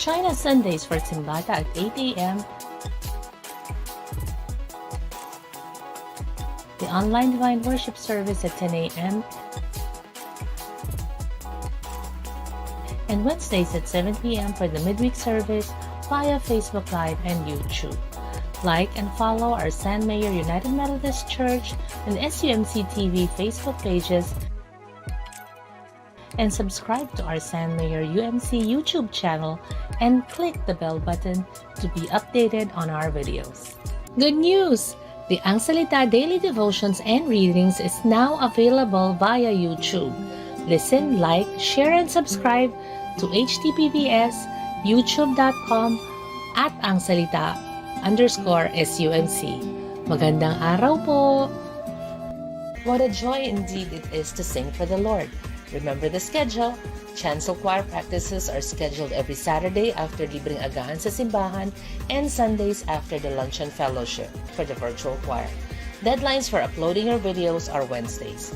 Join us Sundays for Simbata at 8 a.m. The online divine worship service at 10 a.m. and Wednesdays at 7 p.m. for the midweek service via Facebook Live and YouTube. Like and follow our San Mayor United Methodist Church and SUMC TV Facebook pages, and subscribe to our San Mayor UMC YouTube channel and click the bell button to be updated on our videos. Good news! The Ang Salita Daily Devotions and Readings is now available via YouTube. Listen, like, share, and subscribe to https youtube.com/angsalita_SUMC. Magandang araw po! What a joy indeed it is to sing for the Lord. Remember the schedule. Chancel choir practices are scheduled every Saturday after libreng agahan sa simbahan and Sundays after the luncheon fellowship for the virtual choir. Deadlines for uploading your videos are Wednesdays.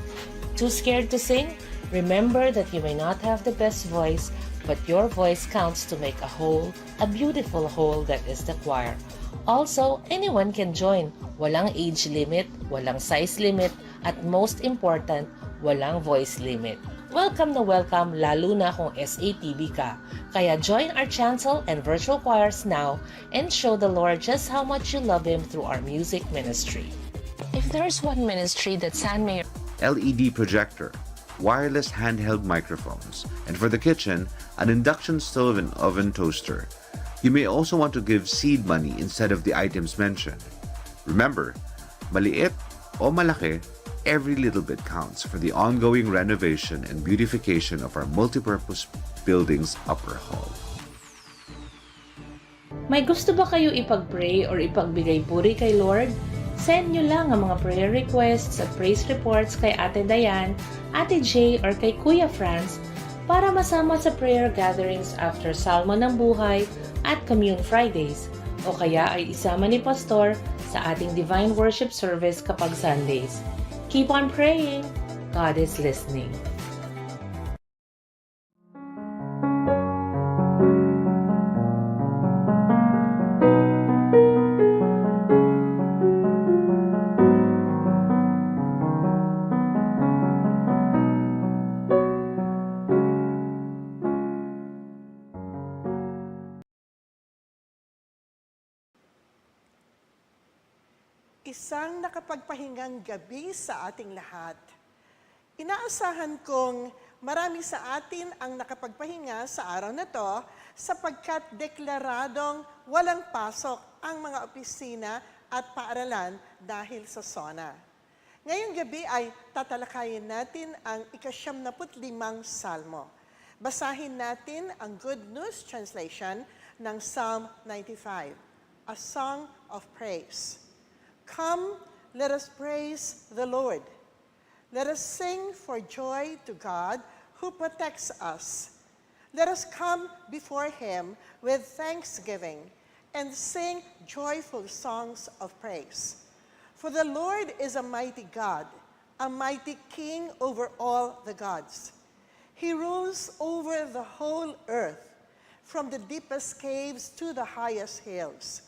Too scared to sing? Remember that you may not have the best voice, but your voice counts to make a whole, a beautiful whole that is the choir. Also, anyone can join. Walang age limit, walang size limit, at most important, walang voice limit. Welcome na welcome, lalo na kung SATV ka. Kaya join our chancel and virtual choirs now and show the Lord just how much you love Him through our music ministry. If there's one ministry that San Mayor LED projector, wireless handheld microphones, and for the kitchen, an induction stove and oven toaster. You may also want to give seed money instead of the items mentioned. Remember, maliit o malaki, every little bit counts for the ongoing renovation and beautification of our multipurpose building's upper hall. May gusto ba kayo ipag-pray or ipagbigay puri kay Lord? Send nyo lang ang mga prayer requests at praise reports kay Ate Dayan, Ate Jay, or kay Kuya Franz para masama sa prayer gatherings after Salmo ng Buhay at Commune Fridays, o kaya ay isama ni Pastor sa ating Divine Worship Service kapag Sundays. Keep on praying. God is listening. Isang nakapagpahingang gabi sa ating lahat. Inaasahan kong marami sa atin ang nakapagpahinga sa araw na to sapagkat deklaradong walang pasok ang mga opisina at paaralan dahil sa SONA. Ngayong gabi ay tatalakayin natin ang ika-75 Salmo. Basahin natin ang Good News Translation ng Psalm 95, a song of praise. Come, let us praise the Lord. Let us sing for joy to God who protects us. Let us come before Him with thanksgiving and sing joyful songs of praise. For the Lord is a mighty God, a mighty King over all the gods. He rules over the whole earth, from the deepest caves to the highest hills.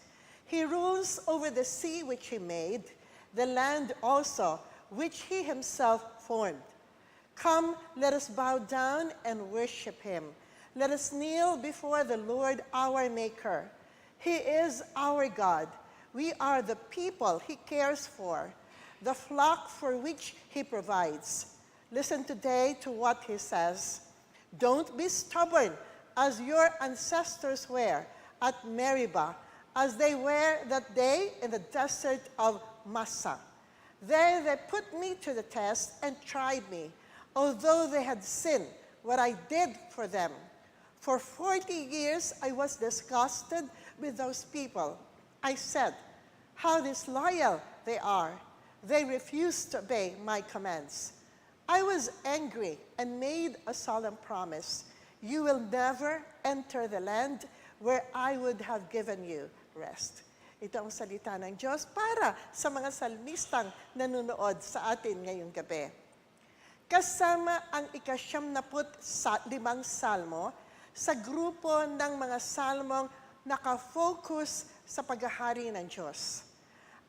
He rules over the sea which He made, the land also which He Himself formed. Come, let us bow down and worship Him. Let us kneel before the Lord our Maker. He is our God. We are the people He cares for, the flock for which He provides. Listen today to what He says. Don't be stubborn as your ancestors were at Meribah, as they were that day in the desert of Massa. There they put me to the test and tried me, although they had seen what I did for them. For 40 years I was disgusted with those people. I said, how disloyal they are. They refuse to obey my commands. I was angry and made a solemn promise. You will never enter the land where I would have given you rest. Ito ang salita ng Diyos para sa mga salmistang nanonood sa atin ngayong gabi. Kasama ang ika-75 Salmo, sa grupo ng mga salmong nakafocus sa paghahari ng Diyos.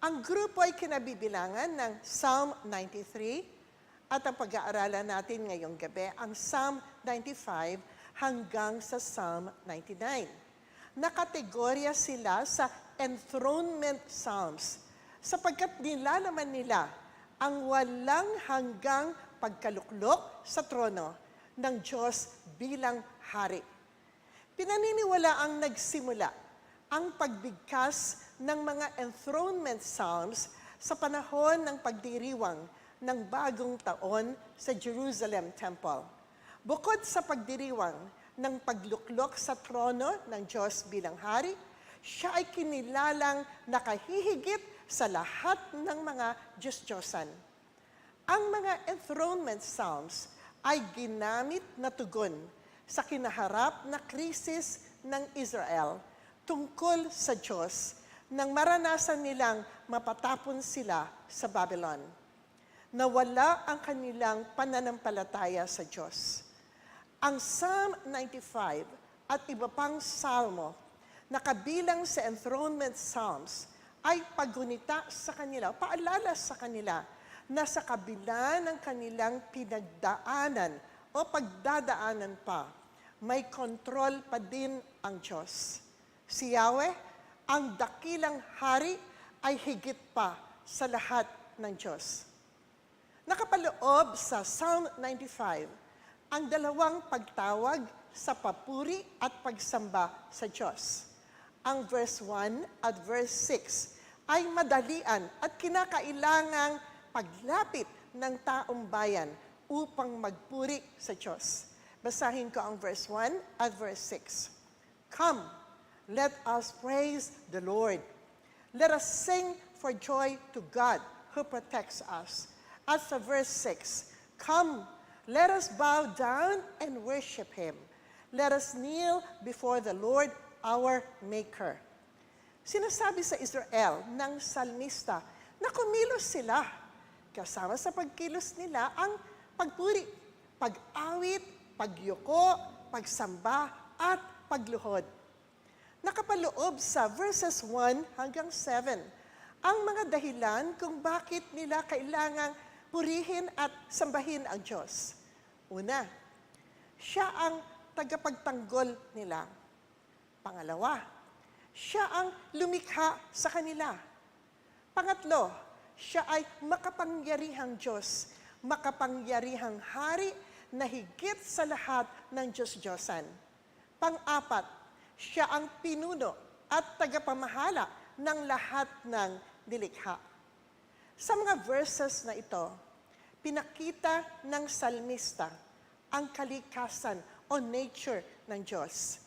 Ang grupo ay kinabibilangan ng Psalm 93 at ang pag-aaralan natin ngayong gabi ang Psalm 95 hanggang sa Psalm 99. Nakategorya sila sa enthronement psalms sapagkat nilalaman nila ang walang hanggang pagkaluklok sa trono ng Diyos bilang hari. Pinaniniwala ang nagsimula ang pagbigkas ng mga enthronement psalms sa panahon ng pagdiriwang ng bagong taon sa Jerusalem Temple. Bukod sa pagdiriwang ng pagluklok sa trono ng Diyos bilang hari, siya ay kinilalang nakahihigit sa lahat ng mga Diyos-Diyosan. Ang mga enthronement psalms ay ginamit na tugon sa kinaharap na krisis ng Israel tungkol sa Diyos nang maranasan nilang mapatapon sila sa Babylon. Nawala ang kanilang pananampalataya sa Diyos. Ang Psalm 95 at iba pang salmo na kabilang sa enthronement psalms ay paggunita sa kanila, paalala sa kanila na sa kabila ng kanilang pinagdaanan o pagdadaanan pa, may kontrol pa din ang Diyos. Si Yahweh, ang dakilang hari, ay higit pa sa lahat ng Diyos. Nakapaloob sa Psalm 95 ang dalawang pagtawag sa papuri at pagsamba sa Diyos. Ang verse 1 at verse 6 ay madalian at kinakailangang paglapit ng taong bayan upang magpuri sa Diyos. Basahin ko ang verse 1 at verse 6. Come, let us praise the Lord. Let us sing for joy to God who protects us. At sa verse 6, come, let us bow down and worship Him. Let us kneel before the Lord our Maker. Sinasabi sa Israel ng salmista na kumilos sila. Kasama sa pagkilos nila ang pagpuri, pag-awit, pagyuko, pagsamba, at pagluhod. Nakapaloob sa verses 1 hanggang 7 ang mga dahilan kung bakit nila kailangang purihin at sambahin ang Diyos. Una, siya ang tagapagtanggol nila. Pangalawa, siya ang lumikha sa kanila. Pangatlo, siya ay makapangyarihang Diyos, makapangyarihang hari na higit sa lahat ng Diyos-Diyosan. Pang-apat, siya ang pinuno at tagapamahala ng lahat ng nilikha. Sa mga verses na ito, pinakita ng salmista ang kalikasan o nature ng Diyos.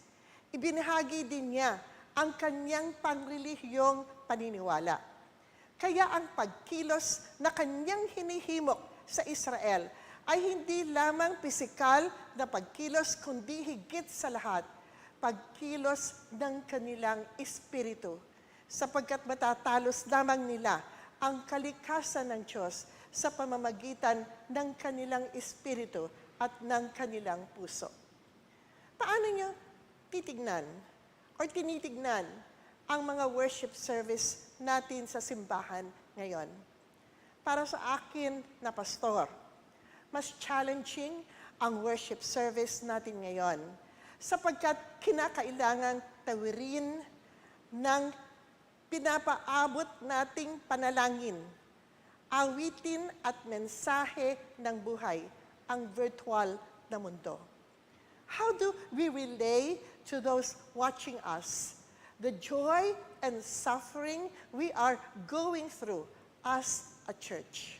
Ibinahagi din niya ang kanyang pangrelihiyong paniniwala. Kaya ang pagkilos na kanyang hinihimok sa Israel ay hindi lamang pisikal na pagkilos kundi higit sa lahat, pagkilos ng kanilang espiritu, sapagkat matatalos lamang nila ang kalikasan ng Diyos sa pamamagitan ng kanilang espiritu at ng kanilang puso. Paano niyo titignan o tinitignan ang mga worship service natin sa simbahan ngayon? Para sa akin na pastor, mas challenging ang worship service natin ngayon sapagkat kinakailangang tawirin ng pinapaabot nating panalangin, awitin at mensahe ng buhay ang virtual na mundo. How do we relay to those watching us the joy and suffering we are going through as a church?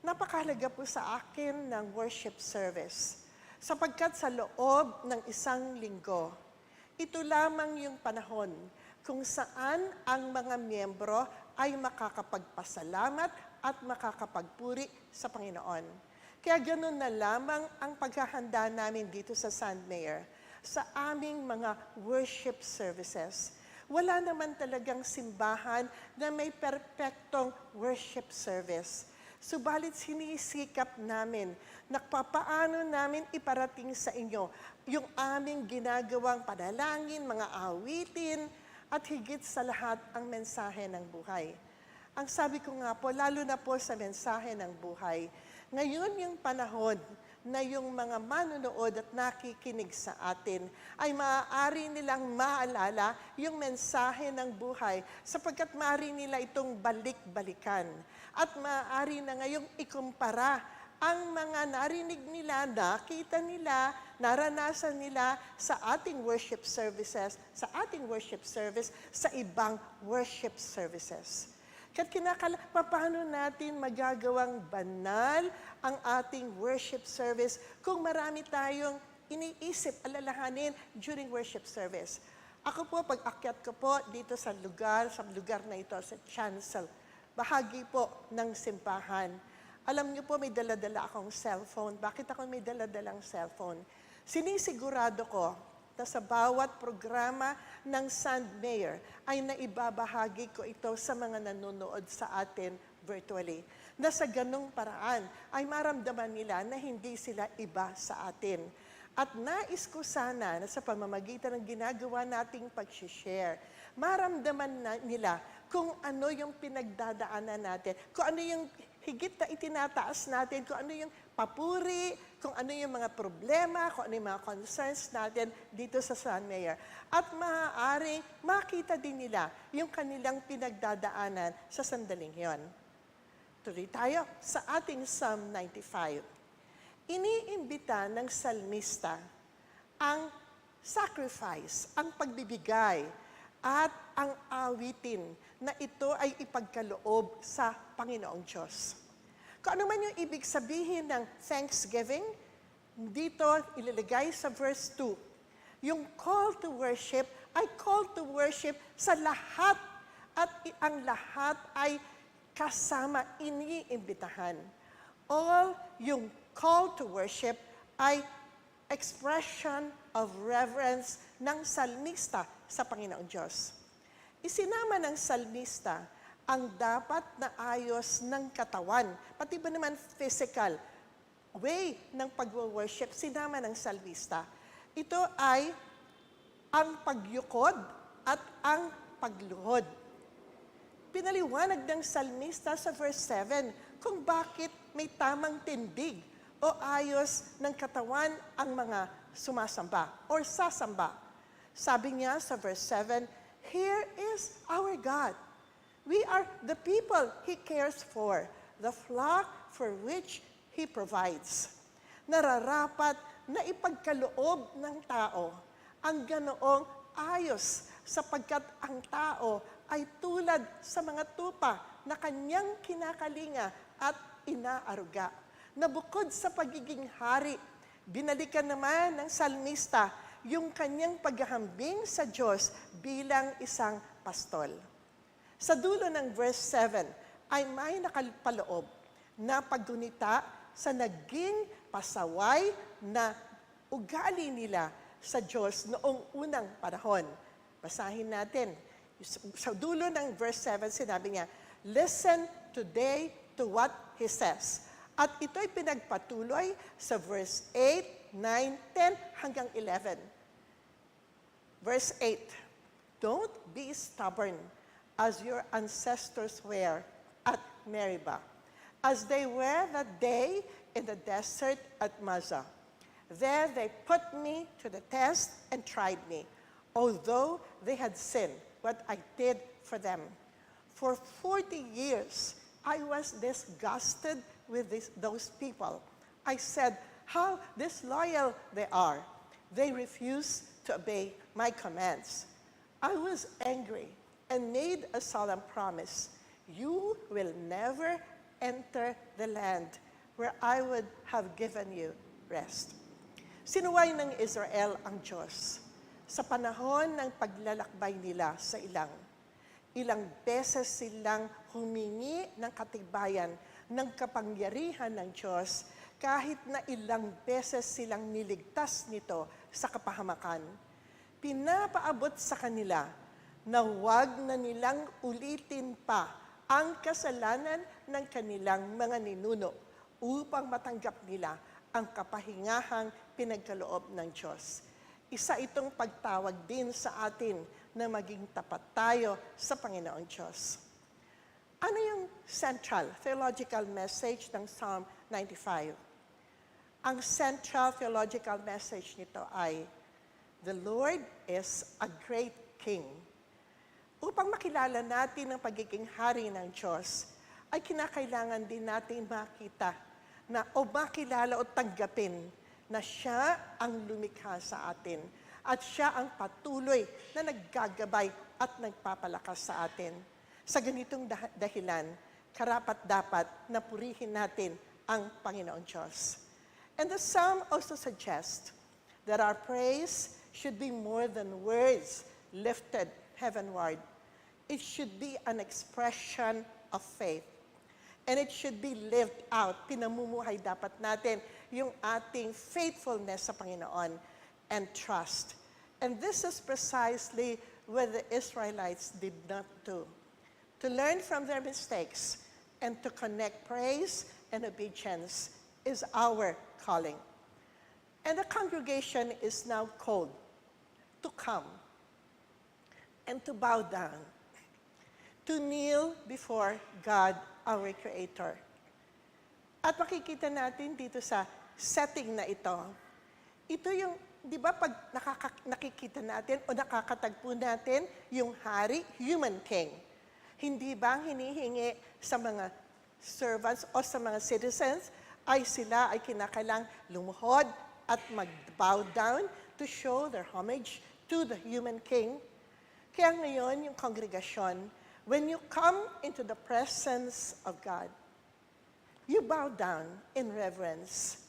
Napakahalaga po sa akin ng worship service sapagkat sa loob ng isang linggo, ito lamang yung panahon kung saan ang mga miyembro ay makakapagpasalamat at makakapagpuri sa Panginoon. Kaya ganoon na lamang ang paghahanda namin dito sa Sandmayer sa aming mga worship services. Wala naman talagang simbahan na may perpektong worship service. Subalit sinisikap namin na papaano namin iparating sa inyo yung aming ginagawang panalangin, mga awitin, at higit sa lahat ang mensahe ng buhay. Ang sabi ko nga po, lalo na po sa mensahe ng buhay, ngayon yung panahon na yung mga manonood at nakikinig sa atin ay maaari nilang maalala yung mensahe ng buhay sapagkat maaari nila itong balik-balikan. At maaari na ngayong ikumpara ang mga narinig nila, nakita nila, naranasan nila sa ating worship services, sa ibang worship services. Kat paano natin magagawang banal ang ating worship service kung marami tayong iniisip, alalahanin during worship service. Ako po, pag akyat ko po dito sa lugar na ito, sa chancel, bahagi po ng simbahan. Alam niyo po, may dala-dala akong cellphone. Bakit ako may dala-dalang cellphone? Sinisigurado ko na sa bawat programa ng Sand Mayor ay naibabahagi ko ito sa mga nanonood sa atin virtually. Na sa ganung paraan ay maramdaman nila na hindi sila iba sa atin. At nais ko sana na sa pamamagitan ng ginagawa nating pag-share, maramdaman nila kung ano yung pinagdadaanan natin, kung ano yung higit na itinataas natin, kung ano yung papuri, kung ano yung mga problema, kung ano yung mga concerns natin dito sa San Mayor. At maaaring makita din nila yung kanilang pinagdadaanan sa sandaling yon. Tuloy tayo sa ating Psalm 95. Iniimbita ng salmista ang sacrifice, ang pagbibigay, at ang awitin na ito ay ipagkaloob sa Panginoong Diyos. Kung ano man yung ibig sabihin ng thanksgiving, dito ilalagay sa verse 2. Yung call to worship ay call to worship sa lahat at ang lahat ay kasama, iniimbitahan. All yung call to worship ay expression of reverence ng salmista sa Panginoong Diyos. Isinama ng salmista ang dapat na ayos ng katawan, pati ba naman physical way ng pag-worship, sinama ng salmista. Ito ay ang pagyukod at ang pagluhod. Pinaliwanag ng salmista sa verse 7 kung bakit may tamang tindig o ayos ng katawan ang mga sumasamba or sasamba. Sabi niya sa verse 7, "Here is our God. We are the people He cares for, the flock for which He provides." Nararapat na ipagkaloob ng tao ang ganoong ayos sapagkat ang tao ay tulad sa mga tupa na kanyang kinakalinga at inaaruga. Na bukod sa pagiging hari, binalikan naman ng salmista yung kanyang paghahambing sa Diyos bilang isang pastol. Sa dulo ng verse 7 ay may nakalpaloob na paggunita sa naging pasaway na ugali nila sa Diyos noong unang panahon. Basahin natin. Sa dulo ng verse 7, sinabi niya, "Listen today to what He says." At ito'y pinagpatuloy sa verse 8, 9, 10 hanggang 11. Verse 8, "Don't be stubborn as your ancestors were at Meribah, as they were that day in the desert at Massah. There they put me to the test and tried me, although they had sinned what I did for them. For 40 years, I was disgusted with those people. I said, how disloyal they are. They refuse to obey my commands. I was angry and made a solemn promise. You will never enter the land where I would have given you rest." Sinuway ng Israel ang Diyos sa panahon ng paglalakbay nila sa ilang beses silang humingi ng katibayan ng kapangyarihan ng Diyos kahit na ilang beses silang niligtas nito sa kapahamakan. Pinapaabot sa kanila na huwag na nilang ulitin pa ang kasalanan ng kanilang mga ninuno upang matanggap nila ang kapahingahang pinagkaloob ng Diyos. Isa itong pagtawag din sa atin na maging tapat tayo sa Panginoong Diyos. Ano yung central theological message ng Psalm 95? Ang central theological message nito ay, the Lord is a great King. Upang makilala natin ang pagiging hari ng Diyos, ay kinakailangan din natin makita na o makilala o tanggapin na siya ang lumikha sa atin at siya ang patuloy na naggagabay at nagpapalakas sa atin. Sa ganitong dahilan, karapat-dapat na purihin natin ang Panginoong Diyos. And the psalm also suggests that our praise should be more than words lifted heavenward. It should be an expression of faith. And it should be lived out. Pinamumuhay dapat natin yung ating faithfulness sa Panginoon and trust. And this is precisely what the Israelites did not do. To learn from their mistakes and to connect praise and obedience is our calling. And the congregation is now called to come and to bow down, to kneel before God, our Creator. At makikita natin dito sa setting na ito yung, di ba pag nakikita natin o nakakatagpo natin yung hari, human king, hindi ba ang hinihingi sa mga servants o sa mga citizens ay sila ay kinakailang lumuhod at mag-bow down to show their homage to the human king? Kaya ngayon yung kongregasyon, when you come into the presence of God, you bow down in reverence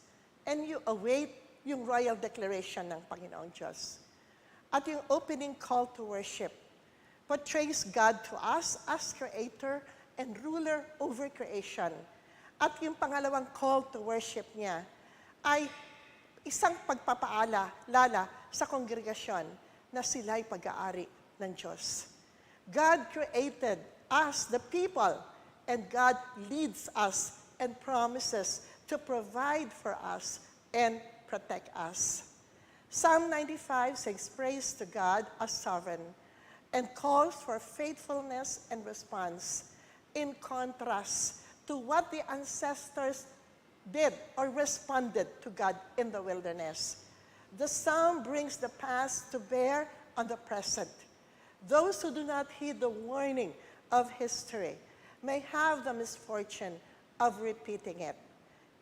and you await yung royal declaration ng Panginoong Diyos. At yung opening call to worship portrays God to us as Creator and ruler over creation. At yung pangalawang call to worship niya ay isang pagpapaalala sa kongregasyon na sila'y pag-aari ng Diyos. God created us, the people, and God leads us and promises to provide for us and protect us. Psalm 95 sings praise to God as sovereign and calls for faithfulness and response in contrast to what the ancestors did or responded to God in the wilderness. The psalm brings the past to bear on the present. Those who do not heed the warning of history may have the misfortune of repeating it.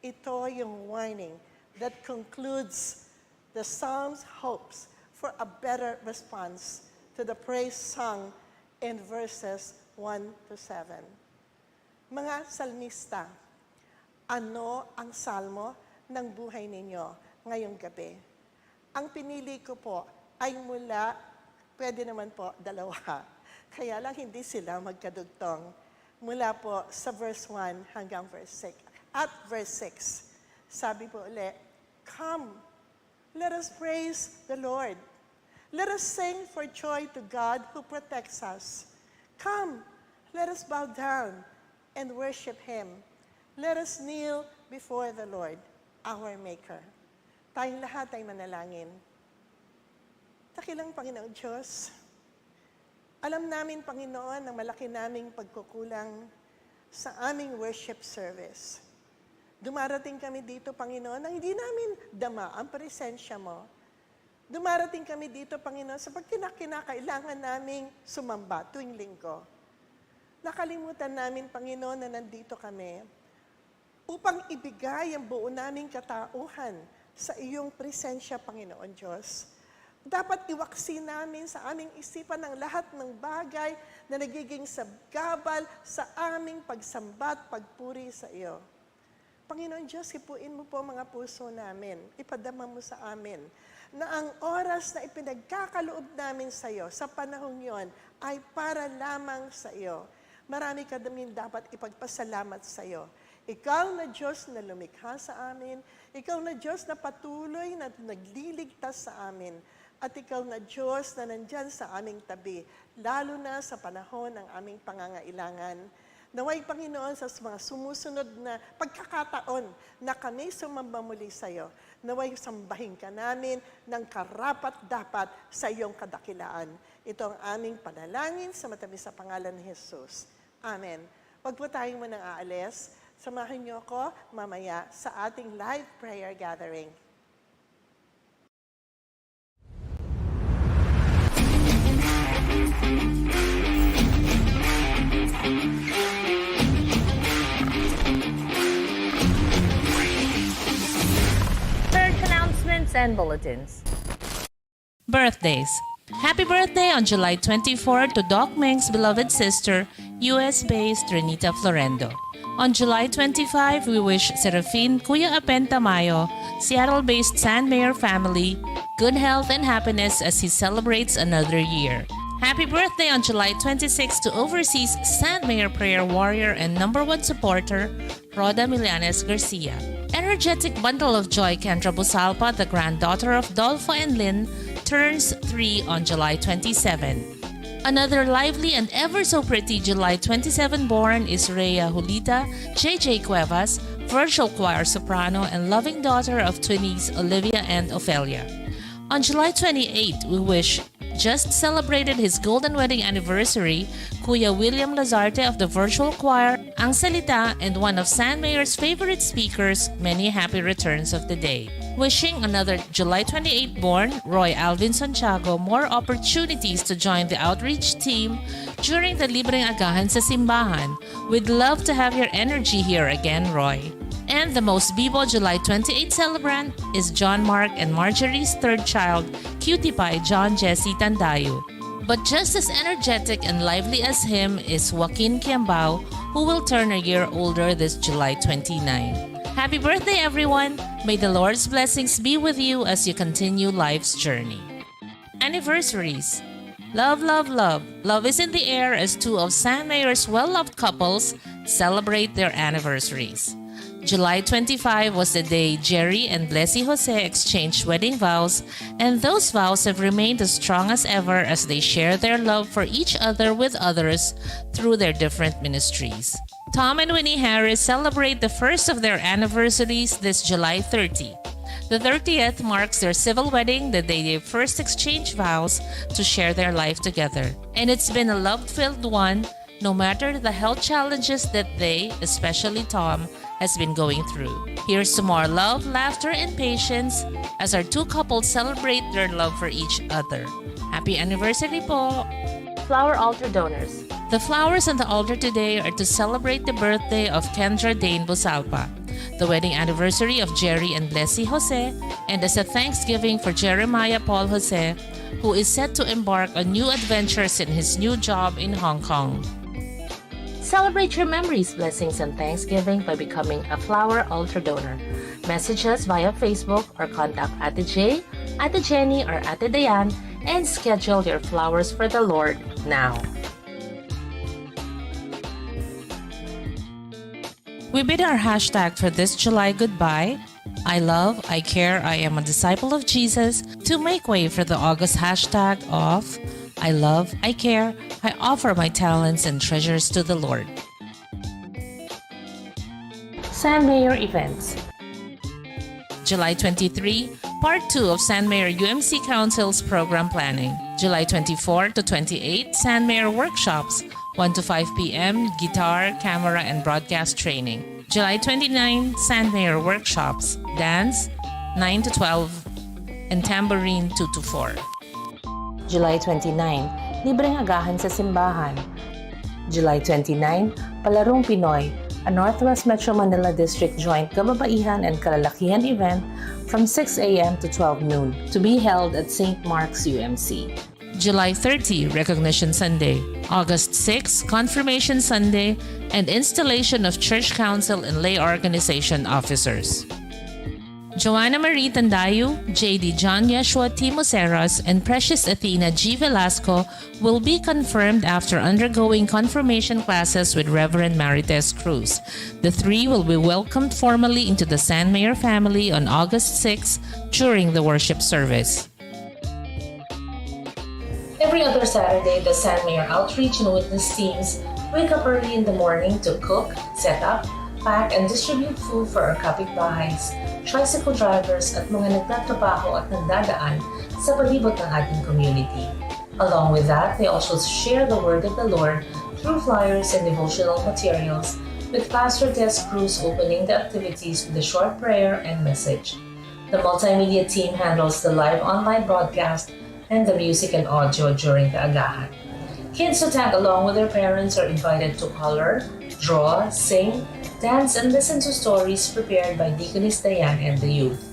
Ito yung warning that concludes the psalm's hopes for a better response to the praise sung in verses 1 to 7. Mga salmista, ano ang salmo ng buhay ninyo ngayong gabi? Ang pinili ko po ay mula, pwede naman po dalawa, kaya lang hindi sila magkadugtong. Mula po sa verse 1 hanggang verse 6. At verse 6, sabi po ulit, come, let us praise the Lord. Let us sing for joy to God who protects us. Come, let us bow down and worship Him. Let us kneel before the Lord, our Maker. Tayong lahat ay manalangin. Dakilang Panginoon Diyos, alam namin, Panginoon, ang malaki naming pagkukulang sa aming worship service. Dumarating kami dito, Panginoon, na hindi namin dama ang presensya mo. Dumarating kami dito, Panginoon, sa kinakailangan naming sumamba tuwing linggo. Nakalimutan namin, Panginoon, na nandito kami upang ibigay ang buo naming katauhan sa iyong presensya, Panginoon Diyos. Dapat iwaksi namin sa aming isipan ang lahat ng bagay na nagiging sabgabal sa aming pagsambat, pagpuri sa iyo. Panginoon Diyos, hipuin mo po mga puso namin, ipadama mo sa amin, na ang oras na ipinagkakaloob namin sa iyo sa panahong yon ay para lamang sa iyo. Marami ka namin dapat ipagpasalamat sa iyo. Ikaw na Diyos na lumikha sa amin, ikaw na Diyos na patuloy na nagliligtas sa amin, at ikaw na Diyos na nandyan sa aming tabi, lalo na sa panahon ng aming pangangailangan. Naway, Panginoon, sa mga sumusunod na pagkakataon na kami sumamba muli sa iyo, naway sambahin ka namin ng karapat-dapat sa iyong kadakilaan. Ito ang aming panalangin sa matamis sa pangalan ni Jesus. Amen. Huwag po tayong munang aalis. Samahan niyo ako mamaya sa ating live prayer gathering. Church announcements and bulletins. Birthdays. Happy birthday on July 24 to Doc Meng's beloved sister, US-based Renita Florendo. On July 25, we wish Serafin Kuya Apen Tamayo, Seattle-based San Mayor family, good health and happiness as he celebrates another year. Happy birthday on July 26 to overseas San Mayor prayer warrior and #1 supporter, Roda Milanes Garcia. Energetic bundle of joy Kendra Busalpa, the granddaughter of Dolfo and Lynn, turns 3 on July 27. Another lively and ever so pretty July 27 born is Rhea Julita JJ Cuevas, virtual choir soprano and loving daughter of twinnies Olivia and Ophelia. On July 28, we wish just celebrated his golden wedding anniversary, Kuya William Lazarte of the virtual choir, Ang Salita, and one of San Mayor's favorite speakers, many happy returns of the day. Wishing another July 28 born, Roy Alvin Santiago, more opportunities to join the outreach team during the Libreng Agahan sa Simbahan. We'd love to have your energy here again, Roy. And the most Bibo July 28 celebrant is John Mark and Marjorie's third child, Cutie Pie John Jesse Tandayo. But just as energetic and lively as him is Joaquin Kiambao, who will turn a year older this July 29. Happy birthday, everyone! May the Lord's blessings be with you as you continue life's journey. Anniversaries. Love, love, love. Love is in the air as two of San Mayor's well-loved couples celebrate their anniversaries. July 25 was the day Jerry and Blessy Jose exchanged wedding vows, and those vows have remained as strong as ever as they share their love for each other with others through their different ministries. Tom and Winnie Harris celebrate the first of their anniversaries this July 30. The 30th marks their civil wedding, the day they first exchanged vows to share their life together. And it's been a love-filled one, no matter the health challenges that they, especially Tom, has been going through. Here's to more love, laughter, and patience as our two couples celebrate their love for each other. Happy anniversary po! Flower altar donors. The flowers on the altar today are to celebrate the birthday of Kendra Dane Busalpa, the wedding anniversary of Jerry and Blessy Jose, and as a thanksgiving for Jeremiah Paul Jose, who is set to embark on new adventures in his new job in Hong Kong. Celebrate your memories, blessings, and Thanksgiving by becoming a flower altar donor. Message us via Facebook or contact Ate J, Ate Jenny, or Ate Dayan and schedule your flowers for the Lord now. We bid our hashtag for this July goodbye, I love, I care, I am a disciple of Jesus, to make way for the August hashtag of I love, I care, I offer my talents and treasures to the Lord. San Mayor Events. July 23, Part 2 of San Mayor UMC Council's program planning. July 24 to 28, San Mayor Workshops, 1 to 5 p.m., guitar, camera, and broadcast training. July 29, San Mayor Workshops, dance, 9 to 12, and tambourine, 2 to 4. July 29, Libreng Agahan sa Simbahan. July 29, Palarong Pinoy, a Northwest Metro Manila District joint kababaihan and kalalakihan event from 6 a.m. to 12 noon to be held at St. Mark's UMC. July 30, Recognition Sunday. August 6, Confirmation Sunday and installation of Church Council and Lay Organization officers. Joanna Marie Tandayo, J.D. John Yeshua T. Moseras, and Precious Athena G. Velasco will be confirmed after undergoing confirmation classes with Reverend Marites Cruz. The three will be welcomed formally into the San Mayor family on August 6 during the worship service. Every other Saturday, the San Mayor Outreach and Witness teams Wake up early in the morning to cook, set up, pack, and distribute food for our kapitbahays, tricycle drivers at mga nagtatrabaho at nagdadaan sa palibot ng ating community. Along with that, they also share the word of the Lord through flyers and devotional materials, with pastor desk crews opening the activities with a short prayer and message. The multimedia team handles the live online broadcast and the music and audio during the agahan. Kids who tag along with their parents are invited to color, draw, sing, dance, and listen to stories prepared by Deaconess Diane and the youth.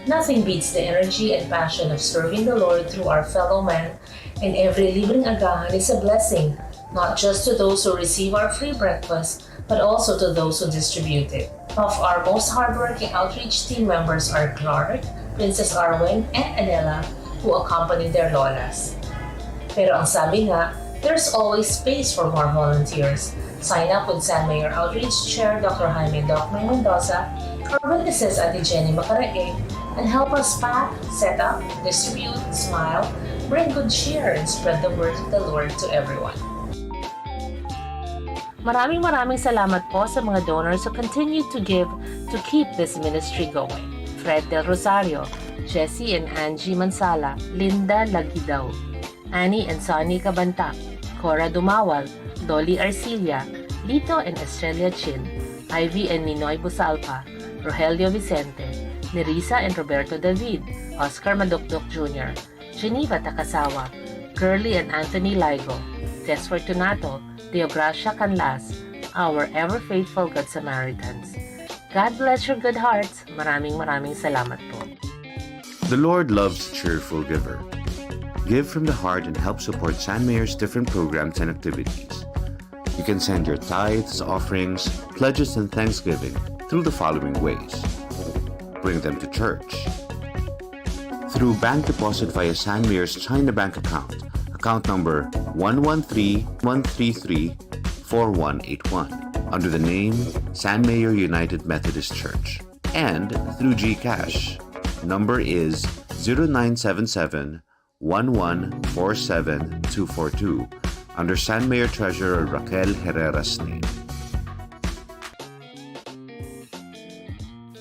Nothing beats the energy and passion of serving the Lord through our fellow men, and every libreng agahan is a blessing, not just to those who receive our free breakfast, but also to those who distribute it. Of our most hardworking outreach team members are Clark, Princess Arwen, and Adela, who accompany their lolas. Pero ang sabi nga, there's always space for more volunteers. Sign up with San Mayor Outreach Chair Dr. Jaime Docmer Mendoza or witnesses Ate Jenny Macaraeg and help us pack, set up, distribute, smile, bring good cheer, and spread the word of the Lord to everyone. Maraming salamat po sa mga donors who continue to give to keep this ministry going. Fred Del Rosario, Jessie and Angie Mansala, Linda Lagidaw, Annie and Sonny Cabanta, Cora Dumawal, Dolly Arcilia, Lito and Estrella Chin, Ivy and Ninoy Busalpa, Rogelio Vicente, Nerissa and Roberto David, Oscar Madukdok Jr., Geneva Takasawa, Curly and Anthony Ligo, Tess Fortunato, Deogracia Canlas, our ever-faithful Good Samaritans. God bless your good hearts. Maraming salamat po. The Lord loves a cheerful giver. Give from the heart and help support San Mayor's different programs and activities. You can send your tithes, offerings, pledges, and thanksgiving through the following ways. Bring them to church. Through bank deposit via San Mayor's China Bank account number 113-133-4181, under the name San Mayor United Methodist Church. And through GCash. Number is 0977 1147242 under San Mayor Treasurer Raquel Herrera's name.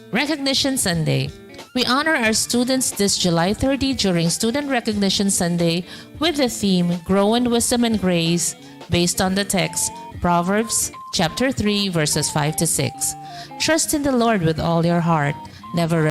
Recognition Sunday. We honor our students this July 30 during Student Recognition Sunday with the theme Grow in Wisdom and Grace, based on the text Proverbs chapter 3 verses 5 to 6. Trust in the Lord with all your heart. Never